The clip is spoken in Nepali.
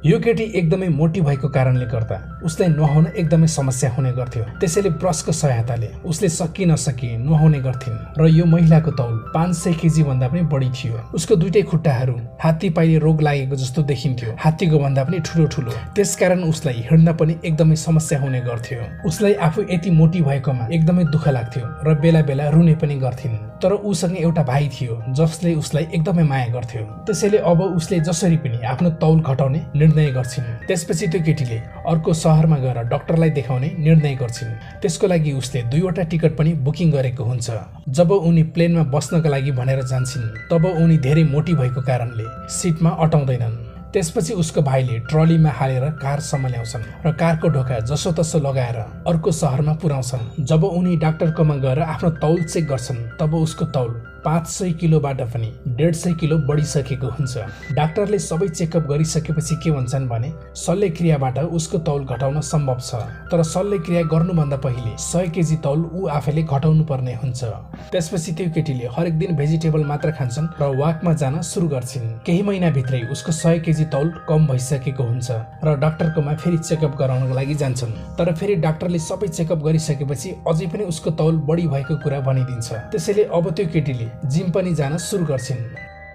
यो केटी एकदमै मोटी भएको कारणले गर्दा उसलाई नुहाउन एकदमै समस्या हुने गर्थ्यो। त्यसैले ब्रसको सहायताले उसले सकी नसकी नुहाउने गर्थिन् र यो महिलाको तौल 500 केजी भन्दा पनि बढी थियो। उसको दुईटै खुट्टाहरू हात्ती पाइले रोग लागेको जस्तो देखिन्थ्यो, हात्तीको भन्दा पनि ठुलो। त्यसकारण उसलाई हिँड्न पनि एकदमै समस्या हुने गर्थ्यो। उसलाई आफू यति मोटी भएकोमा एकदमै दुःख लाग्थ्यो र बेला बेला रुने पनि गर्थिन्। तर उसँग एउटा भाइ थियो जसले उसलाई एकदमै माया गर्थ्यो। त्यसैले अब उसले जसरी पनि आफ्नो तौल घटाउने निर्णय गर्छिन्। त्यसपछि त्यो केटीले अर्को शहरमा गएर डाक्टरलाई देखाउने निर्णय गर्छिन्। त्यसको लागि उसले 2वटा टिकट पनि बुकिङ गरेको हुन्छ। जब उनी प्लेनमा बस्नका लागि भनेर जान्छन् तब उनी धेरै मोटी भएको कारणले सिटमा अटाउँदैनन्। त्यसपछि उसको भाइले ट्रलीमा हालेर कारसम्म ल्याउँछन् र कारको ढोका जसोतसो लगाएर अर्को शहरमा पुर्याउँछन्। जब उनी डाक्टरकोमा गएर आफ्नो तौल चेक गर्छन् तब उसको तौल 500 किलोबाट पनि 150 किलो बढिसकेको हुन्छ। डाक्टरले सबै चेकअप गरिसकेपछि के भन्छन् भने शल्यक्रियाबाट उसको तौल घटाउन सम्भव छ, तर शल्यक्रिया गर्नुभन्दा पहिले 100 केजी तौल ऊ आफैले घटाउनु पर्ने हुन्छ। त्यसपछि त्यो केटीले हरेक दिन भेजिटेबल मात्र खान्छन् र वाकमा जान सुरु गर्छिन्। केही महिनाभित्रै उसको 100 केजी तौल कम भइसकेको हुन्छ र डाक्टरकोमा फेरि चेकअप गराउनको लागि जान्छन्। तर फेरि डाक्टरले सबै चेकअप गरिसकेपछि अझै पनि उसको तौल बढी भएको कुरा भनिदिन्छ। त्यसैले अब त्यो केटीले जिम पनि जान सुरु गर्छिन्।